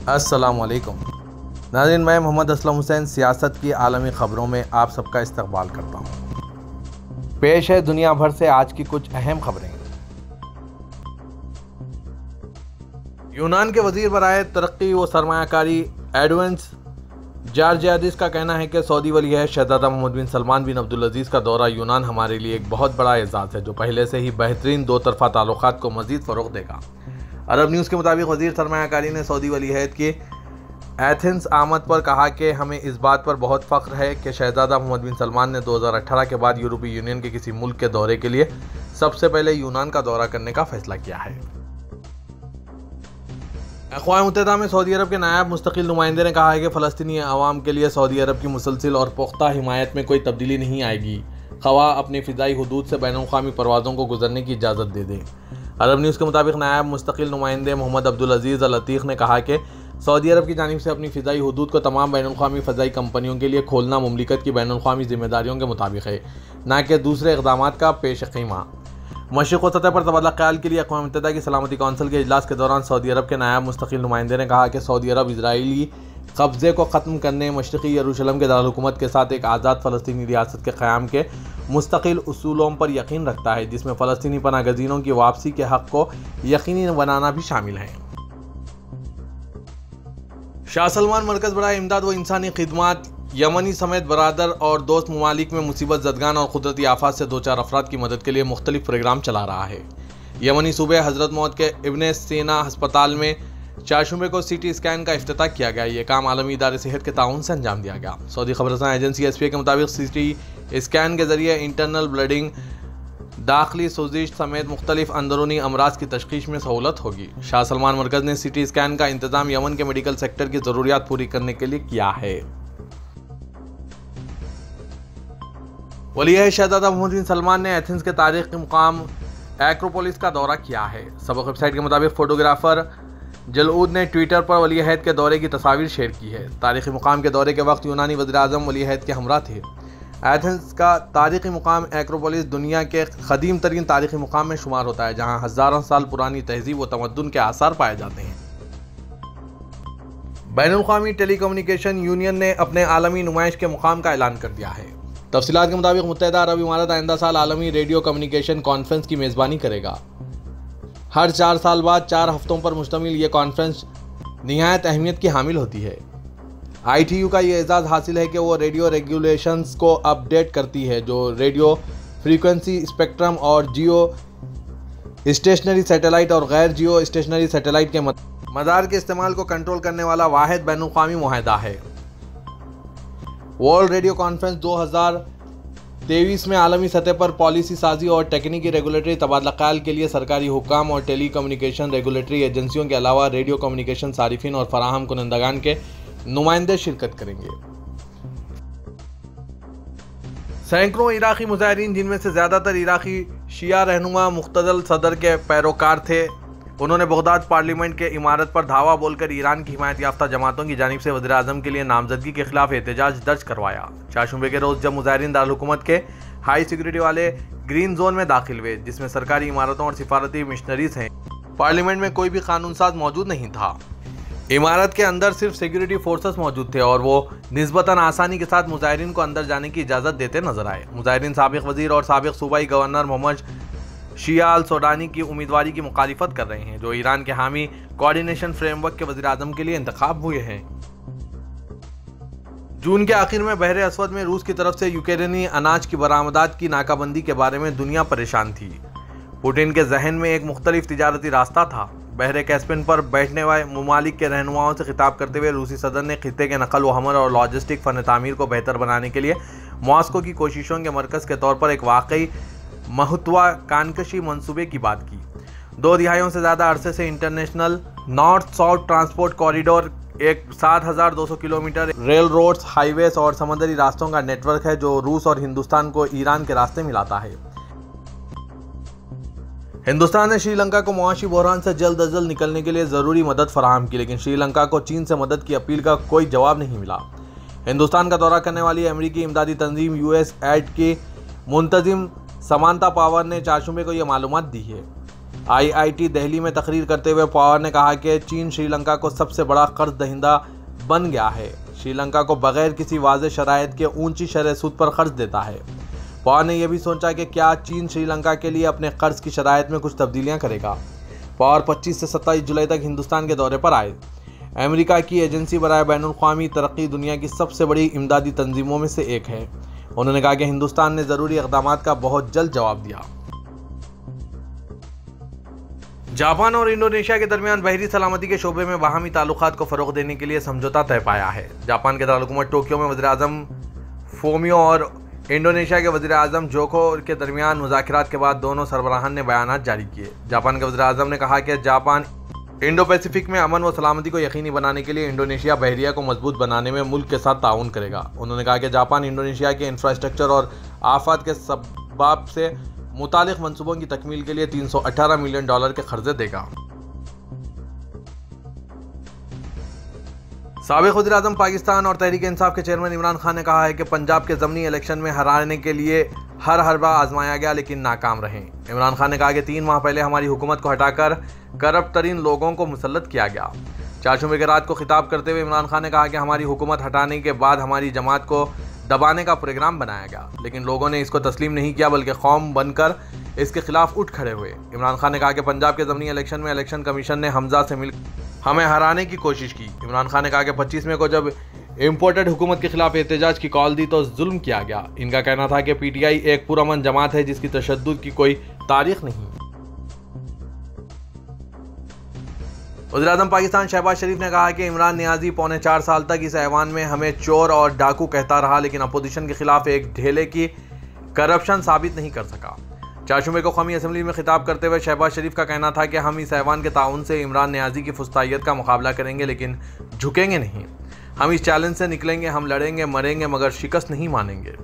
अस्सलामुअलैकुम नाज़रीन, मैं मोहम्मद असलम हुसैन सियासत की आलमी ख़बरों में आप सबका इस्तकबाल करता हूँ। पेश है दुनिया भर से आज की कुछ अहम खबरें। यूनान के वज़ीर बराए तरक्की व सरमायाकारी एडवेंस जार्जियादिस का कहना है कि सऊदी वलीअहद शहज़ादा मोहम्मद बिन सलमान बिन अब्दुल अज़ीज़ का दौरा यूनान हमारे लिए एक बहुत बड़ा एजाज़ है, जो पहले से ही बेहतरीन दो तरफ़ा ताल्लुक़ात को मज़ीद फ़रोग़ देगा। अरब न्यूज़ के मुताबिक वज़ीर सरमायाकारी ने सऊदी वलीअहद की एथेंस आमद पर कहा कि हमें इस बात पर बहुत फ़ख्र है कि शहज़ादा मोहम्मद बिन सलमान ने 2018 के बाद यूरोपीय यूनियन के किसी मुल्क के दौरे के लिए सबसे पहले यूनान का दौरा करने का फैसला किया है। अक़वाम मुत्तहिदा में सऊदी अरब के नायब मुस्तक़िल नुमाइंदे ने कहा है कि फ़लस्तीनी अवाम के लिए सऊदी अरब की मुसलसिल और पुख्ता हिमायत में कोई तब्दीली नहीं आएगी, ख़वाह अपनी फ़िज़ाई हुदूद से बैनुल-अक़वामी परवाज़ों को गुजरने की इजाज़त दे दें। अरब न्यूज़ के मुताबिक नायब मुस्तक़िल नुमाइंदे मोहम्मद अब्दुल अज़ीज़ अल अतीक़ ने कहा कि सऊदी अरब की जानिब से अपनी फ़िज़ाई हुदूद को तमाम बैनुल-अक़वामी फ़ज़ाई कंपनियों के लिए खोलना मुमलिकत की बैनुल-अक़वामी ज़िम्मेदारियों के मुताबिक है, न कि दूसरे इक़दामात का पेश ख़ीमा। मशरिक़ व सतह पर तबादला ख़याल के लिए अक़वाम मुत्तहिदा की सलामती कौंसिल के इजलास के दौरान सऊदी अरब के नायब मुस्तक़िल नुमाइंदे ने कहा कि सऊदी अरब इजराइली कब्ज़े को ख़त्म करने, मशरिक़ी यरूशलेम के दारुल-हुकूमत के साथ एक आज़ाद फ़लस्तीनी रियासत के क़याम के मुस्तक़िल उसूलों पर यकीन रखता है, जिसमें फ़लस्तीनी पनाहगज़ीनों की वापसी के हक़ को यकीनी बनाना भी शामिल है। शाह सलमान मरकज़ बराए इमदाद व इंसानी खिदमात यमनी समेत बरादर और दोस्त ममालिक में मुसीबत ज़दगान और क़ुदरती आफ़ात से दो चार अफराद की मदद के लिए मुख्तलिफ प्रोग्राम चला रहा है। यमनी सूबे हज़रत मौत के इब्न सीना अस्पताल में चारशंबे को CT स्कैन का इफ्तिताह किया गया। ये काम आलमी इदारे सेहत के ताउन से अंजाम दिया गया। सऊदी खबरसां एजेंसी SPA के मुताबिक CT स्कैन के ज़रिए इंटरनल ब्लीडिंग, दाखिली सोजिश समेत मुख्तलिफ अंदरूनी अमराज की तशख़ीस में सहूलत होगी। शाह सलमान मरकज़ ने CT स्कैन का इंतज़ाम यमन के मेडिकल सेक्टर की ज़रूरियात पूरी करने के लिए किया है। वलीअहद शहज़ादा मोहम्मद बिन सलमान ने एथेंस के तारीख़ी मुकाम एक्रोपोलिस का दौरा किया है। सबक वेबसाइट के मुताबिक फ़ोटोग्राफ़र जलऊद ने ट्विटर पर वलीअहद के दौरे की तस्वीर शेयर की है। तारीख़ी मुकाम के दौरे के वक्त यूनानी वज़ीर-ए-आज़म वलीअहद के हमरा थे। एथेंस का तारीख़ी मुकाम एक्रोपोलिस दुनिया के क़दीम तरीन तारीख़ी मुकाम में शुमार होता है, जहाँ हज़ारों साल पुरानी तहज़ीब व तमद्दुन के आसार पाए जाते हैं। बैनुल-अक़वामी टेलीकम्युनिकेशन यूनियन ने अपने आलमी नुमाइश के मुकाम का ऐलान कर दिया है। तफ़सीलात के मुताबिक मुत्तहिदा अरब इमारात आइंदा साल आलमी रेडियो कम्युनिकेशन कॉन्फ्रेंस की मेज़बानी करेगा। हर 4 साल बाद 4 हफ्तों पर मुश्तमिल ये कॉन्फ्रेंस निहायत अहमियत की हामिल होती है। ITU का ये एजाज़ हासिल है कि वो रेडियो रेगुलेशंस को अपडेट करती है, जो रेडियो फ्रीक्वेंसी स्पेक्ट्रम और जियो स्टेशनरी सैटेलाइट और गैर जियो स्टेशनरी सैटेलाइट के मदार के इस्तेमाल को कंट्रोल करने वाला वाहिद बैनुल-अक़वामी मुआहदा है। वर्ल्ड रेडियो कॉन्फ्रेंस 2023 में आलमी सतह पर पॉलिसी साजी और टेक्निकी रेगुलेटरी तबादला ख़याल के लिए सरकारी हुक्काम और टेली कम्युनिकेशन रेगुलेटरी एजेंसियों के अलावा रेडियो कम्युनिकेशन सारिफिन और फराहम कुनंदगान के नुमाइंदे शिरकत करेंगे। सैकड़ों इराक़ी मुजाहिरीन, जिनमें से ज़्यादातर इराक़ी शिया रहनुमा मुख्तदल सदर के पैरोकार थे, उन्होंने बगदाद पार्लियामेंट के इमारत पर धावा बोलकर ईरान की हिमायत याफ्ता जमातों की जानिब से वज़ीर-ए-आज़म के लिए नामजदगी के खिलाफ एहतजाज दर्ज करवाया। चारशंबे के रोज़ जब मुजाहिरीन दारुल हुकूमत के हाई सिक्योरिटी वाले ग्रीन जोन में दाखिल हुए, जिसमें सरकारी इमारतों और सिफारती मिशनरीज हैं, पार्लियामेंट में कोई भी कानून साज मौजूद नहीं था। इमारत के अंदर सिर्फ सिक्योरिटी फोर्सेस मौजूद थे और वो निस्बतन आसानी के साथ मुजाहिरीन को अंदर जाने की इजाज़त देते नजर आए। मुजाहिरीन साबिक़ वज़ीर और साबिक़ सूबाई गवर्नर मोहम्मद शिया अल सोडानी की उम्मीदवारी की मुखालिफत कर रहे हैं, जो ईरान के हामी कोऑर्डिनेशन फ्रेमवर्क के वज़ीर-ए-आज़म के लिए इंतखाब हुए हैं। जून के आखिर में बहरे अस्वद में रूस की तरफ से यूक्रेनी अनाज की बरामदात की नाकाबंदी के बारे में दुनिया परेशान थी। पुतिन के जहन में एक मुख्तलिफ तिजारती रास्ता था। बहरे कैस्पियन पर बैठने वाले ममालिक के रहनुमाओं से खिताब करते हुए रूसी सदर ने खित्ते के नकल व हमल और लॉजिस्टिक फ़न तामीर को बेहतर बनाने के लिए मॉस्को की कोशिशों के मरकज़ के तौर पर एक वाकई महत्वाकांक्षी मंसूबे की बात की। 2 दिहाइयों से ज़्यादा अरसे से international north south transport corridor एक 7,200 किलोमीटर रेल रोड्स, हाईवेज और समुद्री रास्तों का नेटवर्क है, जो रूस और हिंदुस्तान को ईरान के रास्ते मिलाता है। हिंदुस्तान ने श्रीलंका को मुआशी बहरान से जल्द अज जल्द निकलने के लिए ज़रूरी मदद फराहम की, लेकिन श्रीलंका को चीन से मदद की अपील का कोई जवाब नहीं मिला। हिंदुस्तान का दौरा करने वाली अमेरिकी इमदादी तंजीम USAID की मुंतजिम समांता पावर ने चारशंबे को यह मालूमात दी है। IIT दिल्ली में तकरीर करते हुए पवार ने कहा कि चीन श्रीलंका को सबसे बड़ा कर्ज दहिंदा बन गया है। श्रीलंका को बगैर किसी वाज़ेह शराइत के ऊंची शरह सूद पर कर्ज देता है। पवार ने यह भी सोचा कि क्या चीन श्रीलंका के लिए अपने कर्ज की शराइत में कुछ तब्दीलियां करेगा। पवार 25 से 27 जुलाई तक हिंदुस्तान के दौरे पर आए। अमेरिका की एजेंसी बराए बैनुल-अक़वामी तरक्की दुनिया की सबसे बड़ी इमदादी तंजीमों में से एक है। उन्होंने कहा कि हिंदुस्तान ने ज़रूरी इक़दाम का बहुत जल्द जवाब दिया। जापान और इंडोनेशिया के दरमियान बहरी सलामती के शोबे में बाहमी ताल्लुकात को फ़रोग़ देने के लिए समझौता तय पाया है। जापान के दारुल-हुकूमत टोक्यो में वज़ीर-ए-आज़म फोमियो और इंडोनेशिया के वज़ीर-ए-आज़म जोको के दरमियान मुज़ाकरात के बाद दोनों सरबराहान ने बयानात जारी किए। जापान के वज़ीर-ए-आज़म ने कहा कि जापान इंडो पैसिफिक में अमन व सलामती को यकीनी बनाने के लिए इंडोनेशिया बहरिया को मजबूत बनाने में मुल्क के साथ ताउन करेगा। उन्होंने कहा कि जापान इंडोनेशिया के इंफ्रास्ट्रक्चर और आफात के सबब से मुतालिक मंसूबों की तकमील के लिए $318 मिलियन के खर्चे देगा। साबिक़ वज़ीर-ए-आज़म पाकिस्तान और तहरीक इंसाफ के चेयरमैन इमरान खान ने कहा है कि पंजाब के ज़मनी इलेक्शन में हराने के लिए हर हरबा आजमाया गया लेकिन नाकाम रहे। इमरान खान ने कहा कि 3 माह पहले हमारी हुकूमत को हटाकर करप्ट तरीन लोगों को मुसल्लत किया गया। 4 जुमे की रात को खिताब करते हुए इमरान खान ने कहा कि हमारी हुकूमत हटाने के बाद हमारी जमात को दबाने का प्रोग्राम बनाया गया, लेकिन लोगों ने इसको तस्लीम नहीं किया बल्कि कौम बनकर इसके खिलाफ उठ खड़े हुए। इमरान खान ने कहा कि पंजाब के ज़मनी इलेक्शन में इलेक्शन कमीशन ने हमजा से मिल हमें हराने की कोशिश की। इमरान खान ने कहा कि 25 मई को जब इम्पोर्टेड हुकूमत के खिलाफ एहतजाज की कॉल दी तो जुल्म किया गया। इनका कहना था कि PTI एक पुरअमन जमात है जिसकी तशद्दुद की कोई तारीख नहीं। वज़ीर-ए-आज़म पाकिस्तान शहबाज शरीफ ने कहा कि इमरान नियाज़ी पौने 4 साल तक इस ऐवान में हमें चोर और डाकू कहता रहा, लेकिन अपोजिशन के खिलाफ एक ढेले की करप्शन साबित नहीं कर सका। 4 जुमे को कौमी असम्बली में खिताब करते हुए शहबाज शरीफ का कहना था कि हम इस ऐवान के ताउन से इमरान नियाज़ी की फुस्तायत का मुकाबला करेंगे लेकिन झुकेंगे नहीं। हम इस चैलेंज से निकलेंगे, हम लड़ेंगे मरेंगे मगर शिकस्त नहीं मानेंगे।